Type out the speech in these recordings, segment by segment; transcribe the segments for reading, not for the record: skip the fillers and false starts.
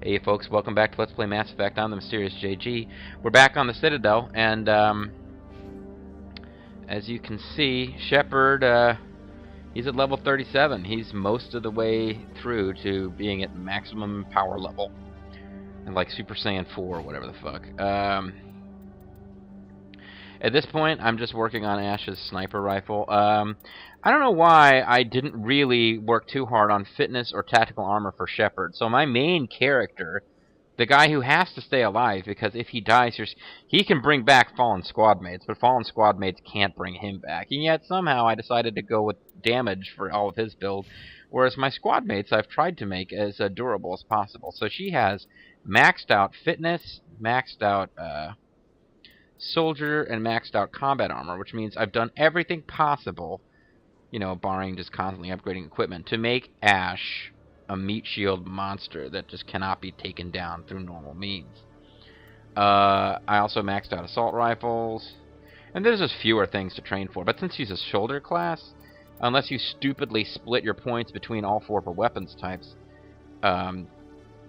Hey folks, welcome back to Let's Play Mass Effect. I'm the Mysterious JG. We're back on the Citadel, and as you can see, Shepard, he's at level 37. He's most of the way through to being at maximum power level. And like Super Saiyan 4 or whatever the fuck. At this point, I'm just working on Ash's sniper rifle. I don't know why I didn't really work too hard on fitness or tactical armor for Shepard. So my main character, the guy who has to stay alive, because if he dies, he can bring back fallen squad mates, but fallen squad mates can't bring him back. And yet somehow I decided to go with damage for all of his build, whereas my squad mates I've tried to make as durable as possible. So she has maxed out fitness, maxed out soldier, and maxed out combat armor, which means I've done everything possible, you know, barring just constantly upgrading equipment, to make Ash a meat shield monster that just cannot be taken down through normal means. I also maxed out assault rifles, and there's just fewer things to train for, but since she's a shoulder class, unless you stupidly split your points between all four of her weapons types,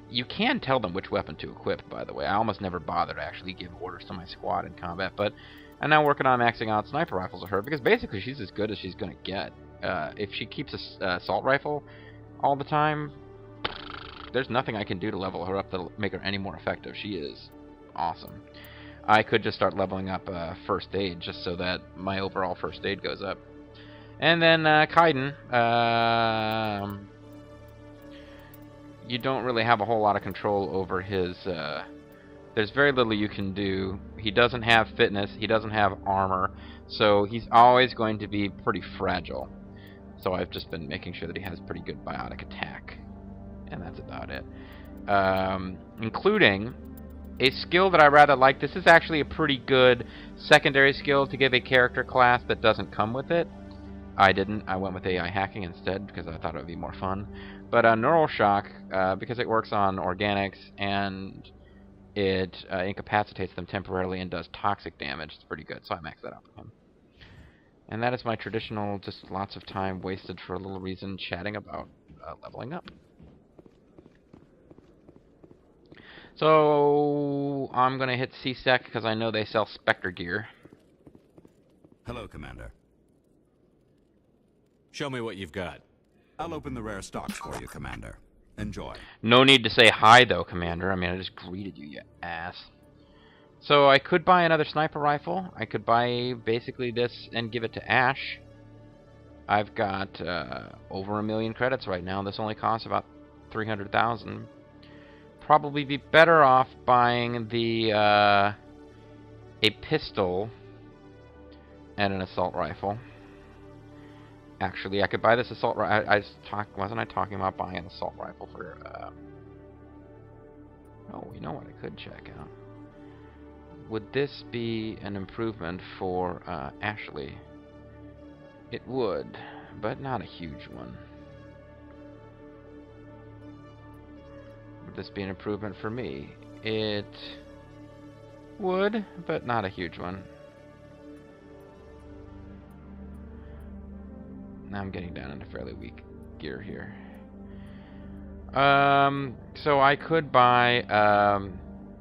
you can tell them which weapon to equip, by the way. I almost never bother to actually give orders to my squad in combat, but I'm now working on maxing out sniper rifles of her, because basically she's as good as she's going to get. If she keeps a assault rifle all the time, there's nothing I can do to level her up that'll make her any more effective. She is awesome. I could just start leveling up first aid, just so that my overall first aid goes up. And then Kaiden, you don't really have a whole lot of control over his, there's very little you can do. He doesn't have fitness, he doesn't have armor, so he's always going to be pretty fragile. So I've just been making sure that he has pretty good biotic attack, and that's about it. Including a skill that I rather like. This is actually a pretty good secondary skill to give a character class that doesn't come with it. I didn't. I went with AI hacking instead because I thought it would be more fun. But Neural Shock, because it works on organics and it incapacitates them temporarily and does toxic damage, it's pretty good. So I maxed that out for him. And that is my traditional, just lots of time wasted for a little reason chatting about leveling up. So I'm going to hit C-Sec because I know they sell Spectre gear. Hello, Commander. Show me what you've got. I'll open the rare stocks for you, Commander. Enjoy. No need to say hi, though, Commander. I mean, I just greeted you, you ass. So I could buy another sniper rifle. I could buy basically this and give it to Ash. I've got over 1 million credits right now. This only costs about 300,000. Probably be better off buying the a pistol and an assault rifle. Actually, I could buy this assault rifle. Wasn't I talking about buying an assault rifle for? Oh, you know what I could check out. Would this be an improvement for Ashley? It would, but not a huge one. Would this be an improvement for me? It would, but not a huge one. Now I'm getting down into fairly weak gear here. So I could buy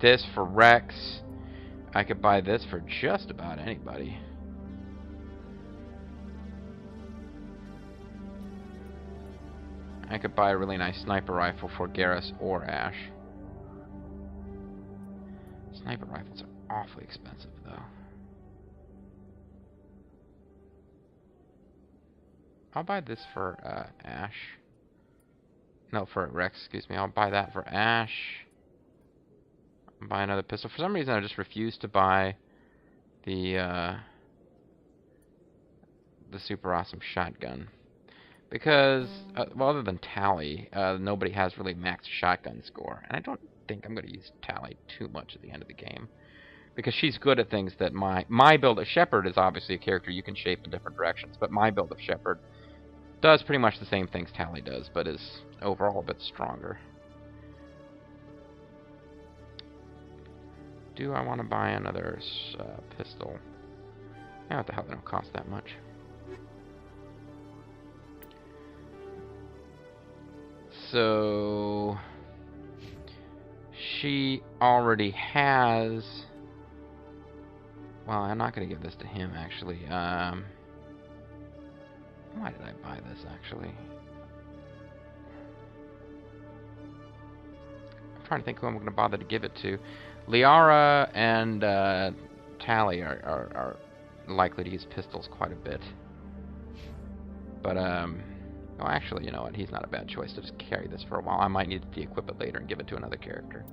this for Rex. I could buy this for just about anybody. I could buy a really nice sniper rifle for Garrus or Ash. Sniper rifles are awfully expensive, though. I'll buy this for Ash. No, for Rex, excuse me. I'll buy that for Ash. I'll buy another pistol. For some reason, I just refuse to buy the super awesome shotgun. Because, well, other than Tali, nobody has really maxed shotgun score. And I don't think I'm going to use Tali too much at the end of the game. Because she's good at things that my build of Shepard is obviously a character you can shape in different directions. But my build of Shepard does pretty much the same things Tali does, but is overall a bit stronger. Do I want to buy another pistol? Yeah, what the hell, they don't cost that much. So she already has... Well, I'm not going to give this to him, actually. Why did I buy this, actually? I'm trying to think who I'm going to bother to give it to. Liara and Tali are likely to use pistols quite a bit. But, well, actually, you know what? He's not a bad choice to just carry this for a while. I might need to de-equip it later and give it to another character.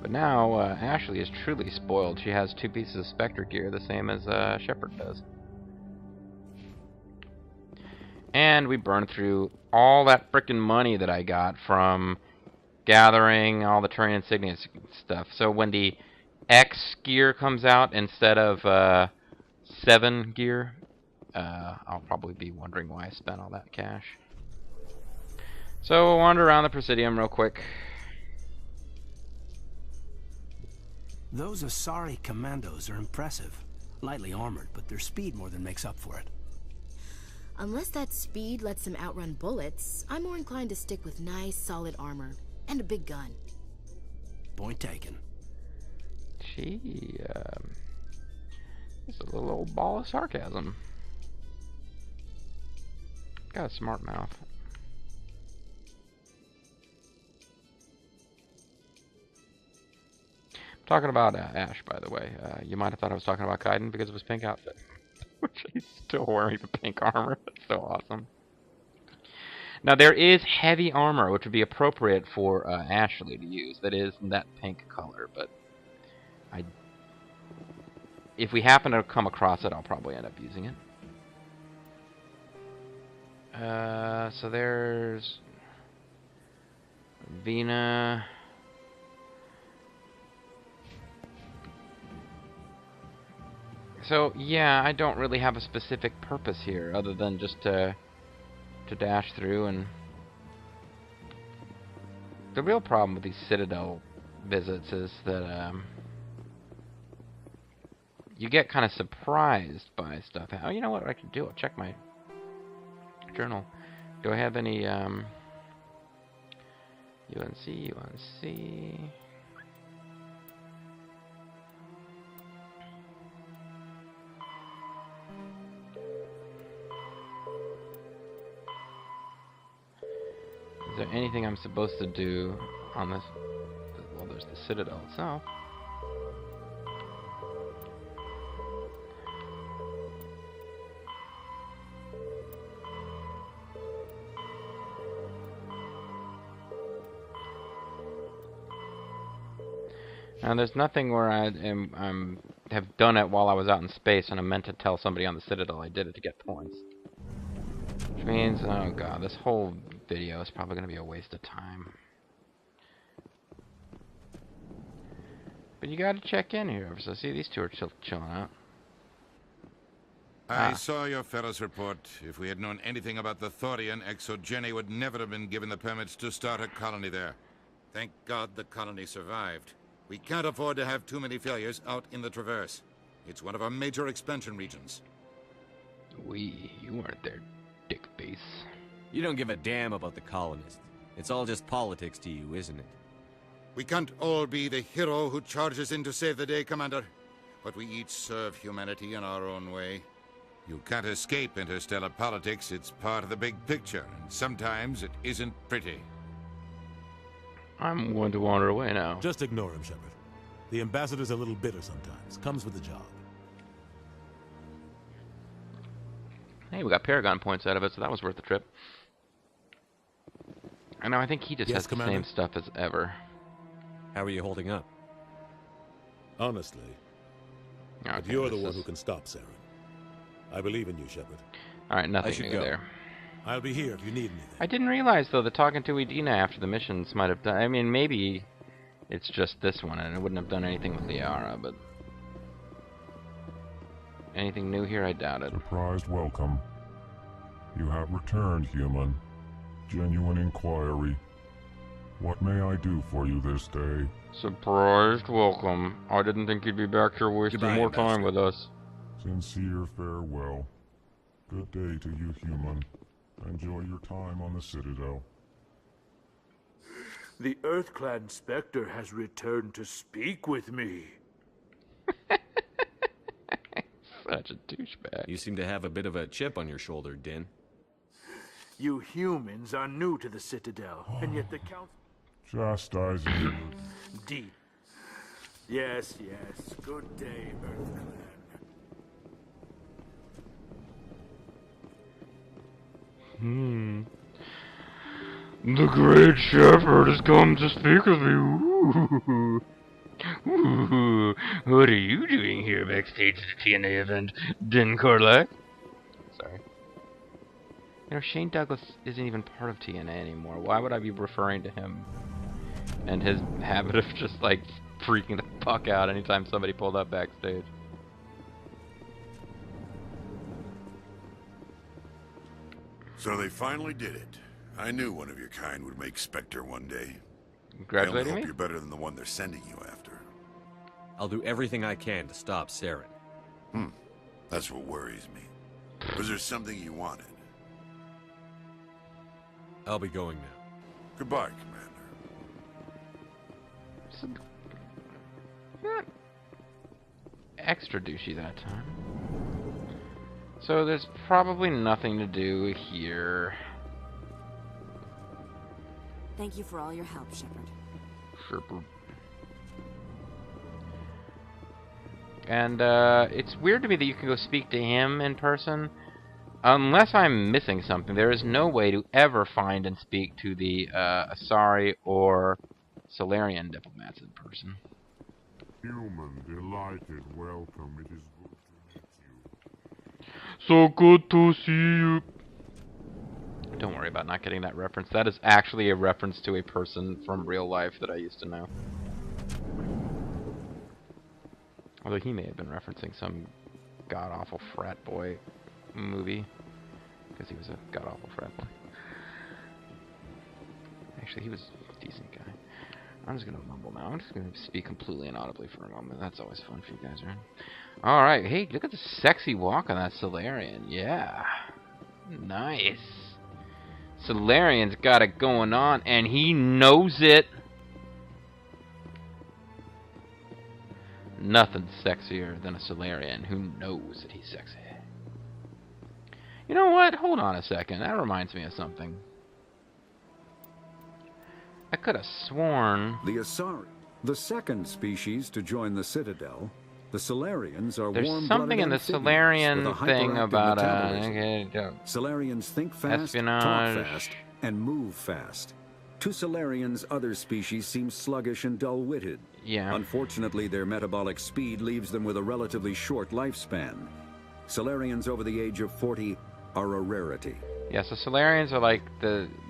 But now, Ashley is truly spoiled. She has 2 pieces of Spectre gear, the same as Shepard does. And we burned through all that frickin' money that I got from gathering all the Turian insignia stuff. So when the X gear comes out instead of 7 gear, I'll probably be wondering why I spent all that cash. So we'll wander around the Presidium real quick. Those Asari commandos are impressive. Lightly armored, but their speed more than makes up for it. Unless that speed lets them outrun bullets, I'm more inclined to stick with nice, solid armor. And a big gun. Point taken. She, is a little old ball of sarcasm. Got a smart mouth. Talking about Ash, by the way. You might have thought I was talking about Kaiden because of his pink outfit. Which he's still wearing the pink armor. That's so awesome. Now there is heavy armor, which would be appropriate for Ashley to use. That is that pink color, but if we happen to come across it, I'll probably end up using it. So there's Vina. So yeah, I don't really have a specific purpose here, other than just to dash through. And the real problem with these Citadel visits is that you get kind of surprised by stuff. Oh, you know what I can do? I'll check my journal. Do I have any UNC? Is there anything I'm supposed to do on this? Well, there's the Citadel itself. Now, there's nothing where I'm have done it while I was out in space, and I meant to tell somebody on the Citadel I did it to get points. Which means, oh god, this whole video is probably going to be a waste of time. But you got to check in here. So see, these two are chilling out. I saw your fellow's report. If we had known anything about the Thorian, Exogeny would never have been given the permits to start a colony there. Thank God the colony survived. We can't afford to have too many failures out in the Traverse. It's one of our major expansion regions. You weren't there, dick face. You don't give a damn about the colonists. It's all just politics to you, isn't it? We can't all be the hero who charges in to save the day, Commander. But we each serve humanity in our own way. You can't escape interstellar politics. It's part of the big picture, and sometimes it isn't pretty. I'm going to wander away now. Just ignore him, Shepard. The ambassador's a little bitter sometimes. Comes with the job. Hey, we got Paragon points out of it, so that was worth the trip. I know, I think he just has the same stuff as ever. How are you holding up? Honestly. Okay, but you're the one who can stop Saren. I believe in you, Shepard. Alright, nothing new there. I'll be here if you need anything. I didn't realize, though, that talking to Udina after the missions might have done... I mean, maybe it's just this one, and it wouldn't have done anything with Liara, but... Anything new here? I doubt it. Surprised welcome. You have returned, human. Genuine inquiry. What may I do for you this day? Surprised welcome. I didn't think you'd be back here wasting Goodbye, more time Ambassador. with us. Sincere farewell. Good day to you, human. Enjoy your time on the Citadel. The EarthClan Spectre has returned to speak with me. Such a douchebag. You seem to have a bit of a chip on your shoulder, Din. You humans are new to the Citadel, and yet the Council... Chastising you. Deep. Yes, yes. Good day, EarthClan. The Great Shepherd has come to speak with me. Ooh. Ooh. What are you doing here backstage at the TNA event, Din Karlak? Sorry. You know, Shane Douglas isn't even part of TNA anymore. Why would I be referring to him? And his habit of just, like, freaking the fuck out anytime somebody pulled up backstage. So they finally did it. I knew one of your kind would make Spectre one day. I only Congratulating hope me? you're better than the one they're sending you after. I'll do everything I can to stop Saren. That's what worries me. Was there something you wanted? I'll be going now. Goodbye, Commander. Not extra douchey that time. So there's probably nothing to do here. Thank you for all your help, Shepard. Shepard. And it's weird to me that you can go speak to him in person. Unless I'm missing something, there is no way to ever find and speak to the Asari or Solarian diplomats in person. Human, delighted welcome. It is good to meet you. So good to see you. Don't worry about not getting that reference. That is actually a reference to a person from real life that I used to know. Although he may have been referencing some god-awful frat boy movie. Because he was a god-awful frat boy. Actually, he was a decent guy. I'm just going to mumble now. I'm just going to speak completely inaudibly for a moment. That's always fun for you guys, right? Alright, hey, look at the sexy walk on that Solarian. Yeah. Nice. Solarian's got it going on, and he knows it. Nothing's sexier than a Solarian who knows that he's sexy. You know what? Hold on a second. That reminds me of something. I could have sworn... The Asari, the second species to join the Citadel, the Solarians are there's warm-blooded something in the Solarian thing about Solarians think fast, espionage. talk fast, and move fast. To Solarians, other species seem sluggish and dull-witted. Yeah. Unfortunately, their metabolic speed leaves them with a relatively short lifespan. Solarians over the age of 40 are a rarity. Yeah, so Solarians are like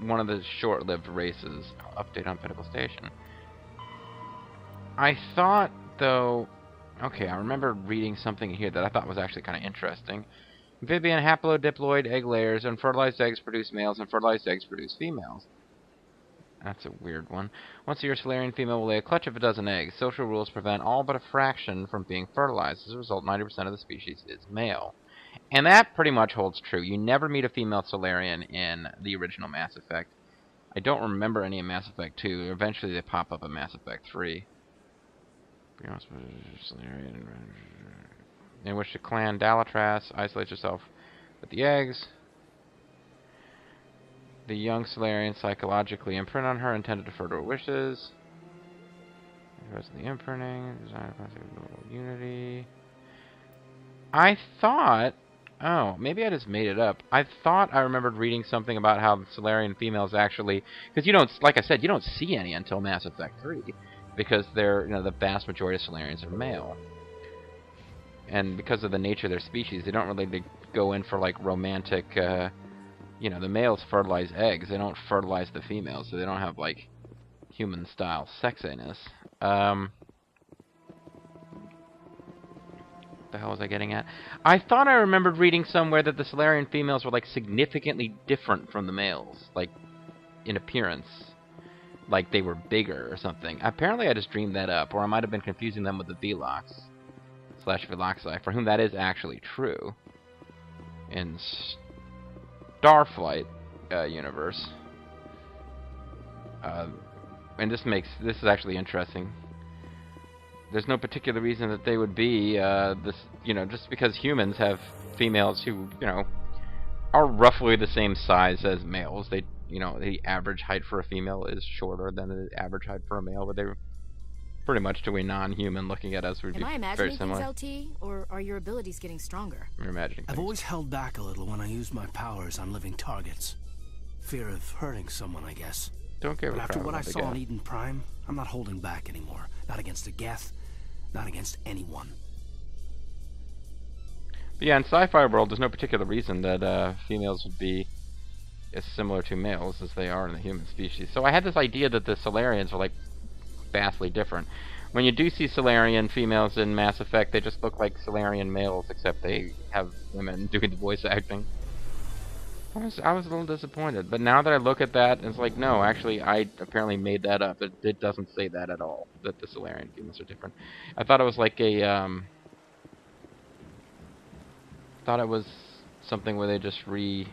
one of the short-lived races. Update on Pinnacle Station. I thought, though... Okay, I remember reading something here that I thought was actually kind of interesting. Amphibian haplodiploid egg layers, and fertilized eggs produce males, and fertilized eggs produce females. That's a weird one. Once a year, Solarian female will lay a clutch of a dozen eggs. Social rules prevent all but a fraction from being fertilized. As a result, 90% of the species is male. And that pretty much holds true. You never meet a female Solarian in the original Mass Effect. I don't remember any in Mass Effect 2. Eventually they pop up in Mass Effect 3. In which the clan Dalatras isolates herself with the eggs. The young Solarian psychologically imprint on her, intended to further her wishes. The rest of the imprinting, design of unity. I thought... Oh, maybe I just made it up. I thought I remembered reading something about how the Solarian females actually... Because you don't, like I said, you don't see any until Mass Effect 3. Because they're, the vast majority of Solarians are male. And because of the nature of their species, they don't really go in for, like, romantic... the males fertilize eggs. They don't fertilize the females, so they don't have, like, human-style sexiness. The hell was I getting at? I thought I remembered reading somewhere that the Solarian females were, like, significantly different from the males, like, in appearance. like they were bigger or something. Apparently I just dreamed that up, or I might have been confusing them with the Velox / Veloxi, for whom that is actually true in Starflight universe. And this is actually interesting. There's no particular reason that they would be this, just because humans have females who, are roughly the same size as males. They, the average height for a female is shorter than the average height for a male, but they're pretty much, to a non-human looking at us, would be very similar. Am I imagining things, LT, or are your abilities getting stronger? You're imagining things. I've always held back a little when I use my powers on living targets. Fear of hurting someone, I guess. Don't give a crap after what I about the saw Geth. on Eden Prime, I'm not holding back anymore. Not against the Geth, not against anyone. But yeah, in sci-fi world, there's no particular reason that females would be as similar to males as they are in the human species. So I had this idea that the Solarians are, like, vastly different. When you do see Solarian females in Mass Effect, they just look like Solarian males, except they have women doing the voice acting. I was a little disappointed, but now that I look at that, it's like, no, actually, I apparently made that up. It doesn't say that at all, that the Solarian females are different. I thought it was like a, thought it was something where they just retconned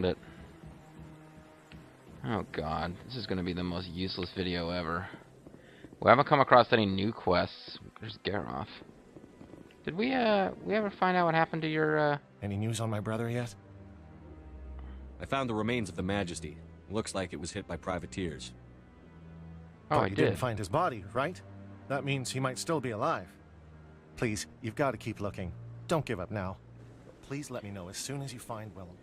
it. Oh god, this is going to be the most useless video ever. We haven't come across any new quests. There's Garoth. Did we ever find out what happened to your, Any news on my brother yet? I found the remains of the Majesty. Looks like it was hit by privateers. Oh, I you did. didn't find his body, right? That means he might still be alive. Please, you've got to keep looking. Don't give up now. Please let me know as soon as you find Willem.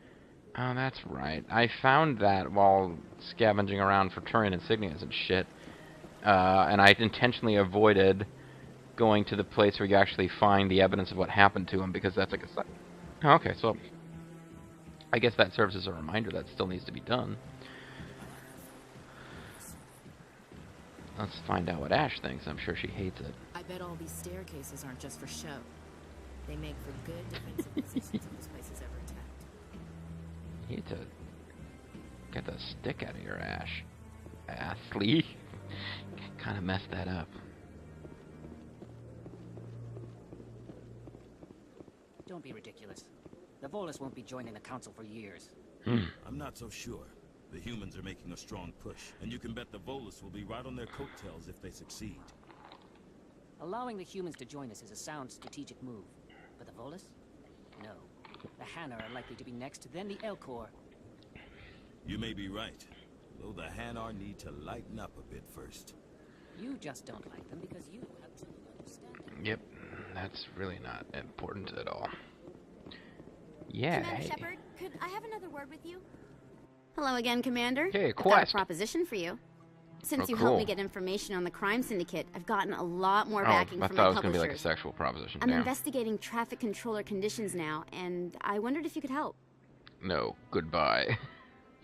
Oh, that's right. I found that while scavenging around for Turian insignias and shit. And I intentionally avoided going to the place where you actually find the evidence of what happened to him, because that's like a... Oh, okay, so I guess that serves as a reminder that still needs to be done. Let's find out what Ash thinks. I'm sure she hates it. I bet all these staircases aren't just for show. They make for good defensive positions if this place is ever attacked. You need to get the stick out of your Ash. Ashley. Kind of messed that up. Don't be ridiculous. The Volus won't be joining the Council for years. I'm not so sure. The humans are making a strong push, and you can bet the Volus will be right on their coattails if they succeed. Allowing the humans to join us is a sound strategic move. But the Volus? No. The Hanna are likely to be next, then the Elcor. You may be right, though the Hanar need to lighten up a bit first. You just don't like them because you have trouble understanding. Yep, that's really not important at all. Yeah. Commander Shepard, could I have another word with you? Hello again, Commander. Hey, I've got quest. a proposition for you. Since Oh, you cool. helped me get information on the crime syndicate, I've gotten a lot more backing I from thought my it was going to publishers. be like a sexual proposition. I'm Damn. investigating traffic controller conditions now, and I wondered if you could help. No, goodbye.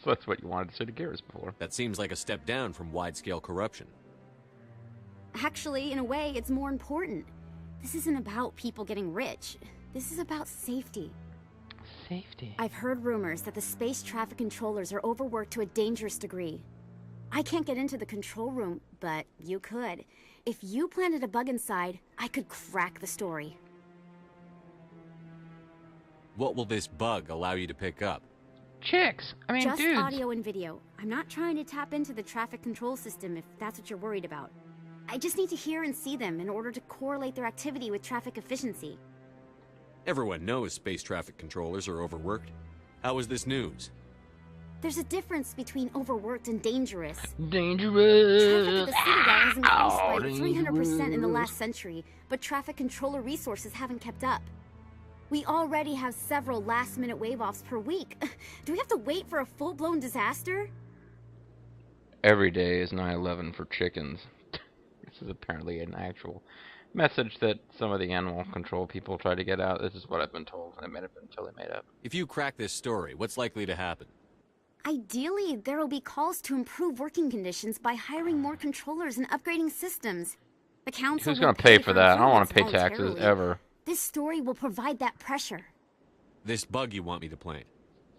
So that's what you wanted to say to Garrus before. That seems like a step down from wide-scale corruption. Actually, in a way, it's more important. This isn't about people getting rich. This is about safety. Safety? I've heard rumors that the space traffic controllers are overworked to a dangerous degree. I can't get into the control room, but you could. If you planted a bug inside, I could crack the story. What will this bug allow you to pick up? Chicks! I mean, Just dudes! audio and video. I'm not trying to tap into the traffic control system if that's what you're worried about. I just need to hear and see them in order to correlate their activity with traffic efficiency. Everyone knows space traffic controllers are overworked. How is this news? There's a difference between overworked and dangerous. Dangerous! Traffic at the Citadel has increased by 300% in the last century, but traffic controller resources haven't kept up. We already have several last-minute wave-offs per week. Do we have to wait for a full-blown disaster? Every day is 9/11 for chickens. This is apparently an actual message that some of the animal control people try to get out. This is what I've been told, and it may have been totally made up. If you crack this story, what's likely to happen? Ideally, there will be calls to improve working conditions by hiring more controllers and upgrading systems. The council Who's will going to pay for that? I don't want improvements to pay taxes voluntarily. ever. This story will provide that pressure. This bug you want me to plant.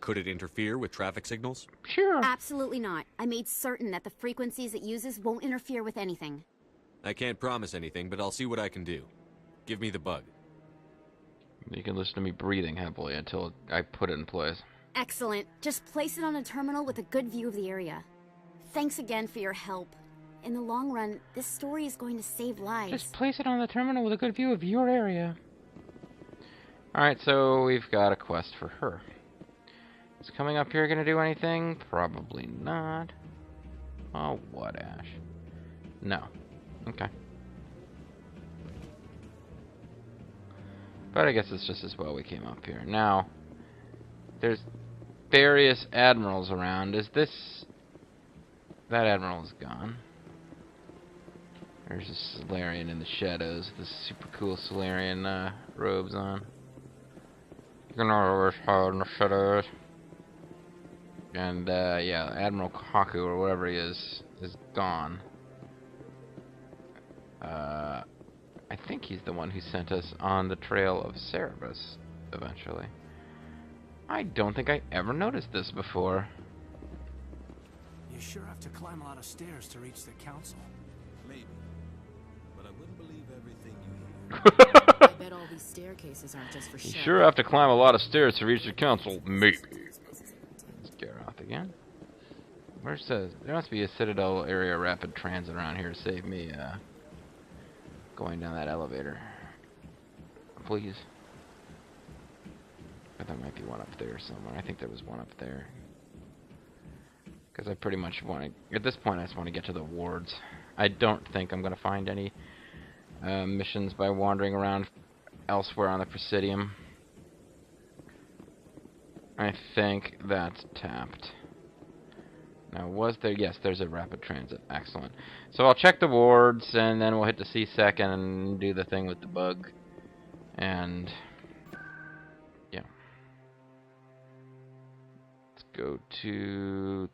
Could it interfere with traffic signals? Sure. Absolutely not. I made certain that the frequencies it uses won't interfere with anything. I can't promise anything, but I'll see what I can do. Give me the bug. You can listen to me breathing heavily until I put it in place. Excellent. Just place it on a terminal with a good view of the area. Thanks again for your help. In the long run, this story is going to save lives. Just place it on the terminal with a good view of your area. Alright, so we've got a quest for her. Is coming up here going to do anything? Probably not. Oh, what, Ash? No. Okay. But I guess it's just as well we came up here. Now, there's various admirals around. Is this... That admiral is gone. There's a Solarian in the shadows. This super cool Solarian robes on. You can always hide in the shadows. And, yeah, Admiral Kaku, or whatever he is gone. I think he's the one who sent us on the trail of Cerebus, eventually. I don't think I ever noticed this before. You sure have to climb a lot of stairs to reach the council. Maybe. But I wouldn't believe everything you hear. I bet all these staircases aren't just for show. You sure have to climb a lot of stairs to reach the council. Maybe. Let's get off again. Where's the... There must be a Citadel area rapid transit around here to save me, going down that elevator. Please. But there might be one up there somewhere. I think there was one up there. Because I pretty much want to... At this point, I just want to get to the wards. I don't think I'm going to find any missions by wandering around elsewhere on the Presidium. I think that's tapped. Now, was there... Yes, there's a rapid transit. Excellent. So I'll check the wards, and then we'll hit the C-Sec and do the thing with the bug. And... yeah. Let's go to...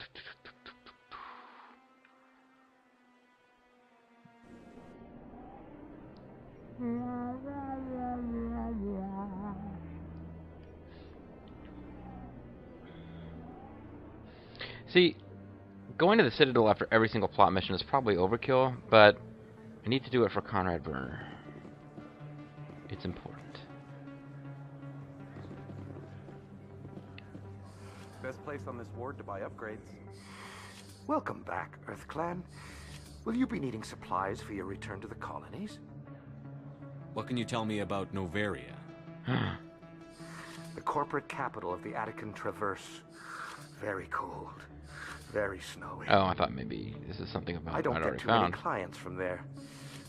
See, going to the Citadel after every single plot mission is probably overkill, but I need to do it for Conrad Werner. It's important. Best place on this ward to buy upgrades. Welcome back, EarthClan. Will you be needing supplies for your return to the colonies? What can you tell me about Noveria? The corporate capital of the Attican Traverse. Very cold. Very snowy. Oh, I thought maybe this is something about I don't I'd get already too found. many clients from there.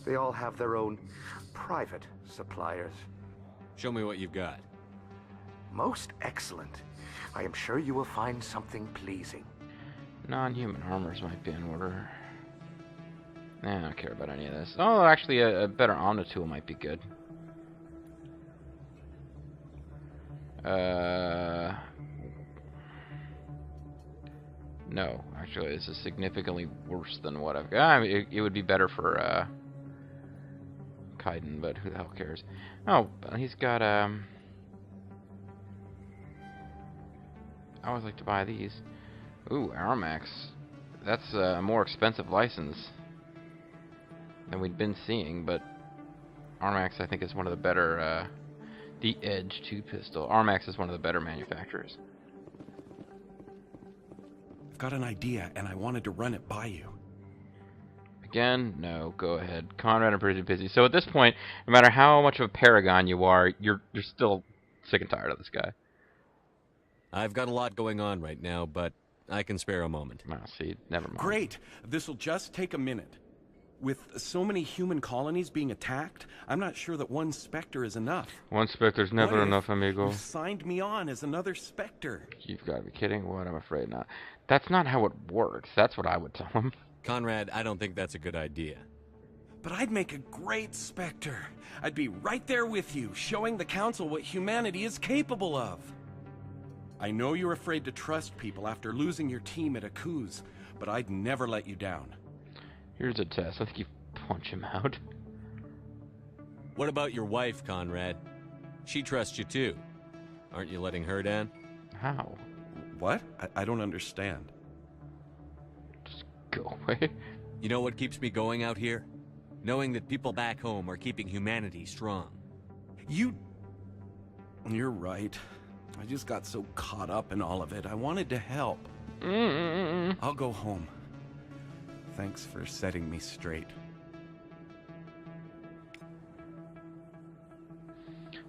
They all have their own private suppliers. Show me what you've got. Most excellent. I am sure you will find something pleasing. Non-human armors might be in order. Nah, I don't care about any of this. Oh, actually, a better Omni tool might be good. No, actually, this is significantly worse than what I've got. I mean, it would be better for Kaiden, but who the hell cares? Oh, he's got I always like to buy these. Ooh, Armax. That's a more expensive license than we'd been seeing, but Armax I think is one of the better. The Edge 2 pistol. Armax is one of the better manufacturers. I've got an idea, and I wanted to run it by you. Again, no, go ahead. Conrad, I'm pretty busy. So at this point, no matter how much of a paragon you are, you're still sick and tired of this guy. I've got a lot going on right now, but I can spare a moment. Well, see, never mind. Great. This'll just take a minute. With so many human colonies being attacked, I'm not sure that one Spectre is enough. One Spectre's never What if enough, amigo. you signed me on as another Spectre? You've got to be kidding. What? I'm afraid not. That's not how it works. That's what I would tell him. Conrad, I don't think that's a good idea. But I'd make a great Spectre. I'd be right there with you, showing the Council what humanity is capable of. I know you're afraid to trust people after losing your team at Akuz, but I'd never let you down. Here's a test. I think you punch him out. What about your wife, Conrad? She trusts you too. Aren't you letting her down? How? What? I don't understand. Just go away. You know what keeps me going out here? Knowing that people back home are keeping humanity strong. You're right. I just got so caught up in all of it. I wanted to help. I'll go home. Thanks for setting me straight.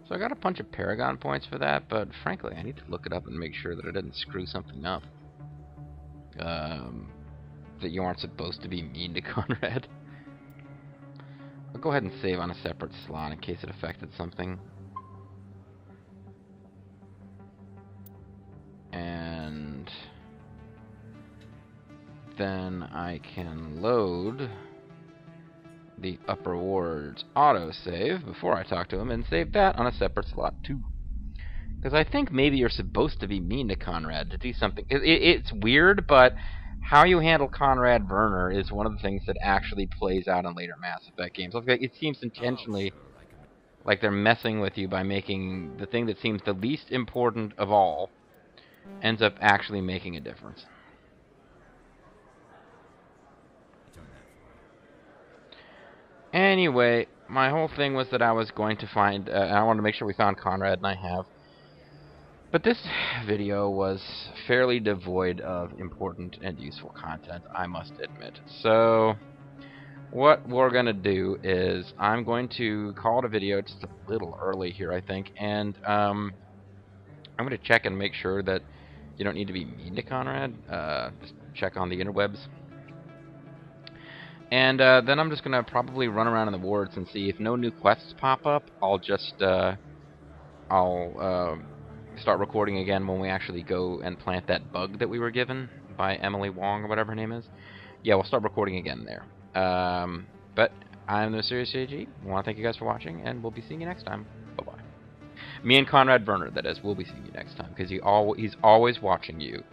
So I got a bunch of Paragon points for that, but frankly, I need to look it up and make sure that I didn't screw something up. That you aren't supposed to be mean to Conrad. I'll go ahead and save on a separate slot in case it affected something. And then I can load the upper ward's autosave before I talk to him and save that on a separate slot too. Because I think maybe you're supposed to be mean to Conrad to do something. It's weird, but how you handle Conrad Werner is one of the things that actually plays out in later Mass Effect games. Like, it seems intentionally like they're messing with you by making the thing that seems the least important of all ends up actually making a difference. Anyway, my whole thing was that I was going to find, I wanted to make sure we found Conrad, and I have. But this video was fairly devoid of important and useful content, I must admit. So, what we're going to do is, I'm going to call it a video just a little early here, I think, and I'm going to check and make sure that you don't need to be mean to Conrad. Just check on the interwebs. And then I'm just going to probably run around in the wards and see if no new quests pop up. I'll just, start recording again when we actually go and plant that bug that we were given by Emily Wong or whatever her name is. Yeah, we'll start recording again there. But I'm the Serious AG. I want to thank you guys for watching, and we'll be seeing you next time. Bye-bye. Me and Conrad Werner, that is, we'll be seeing you next time, because he's always watching you.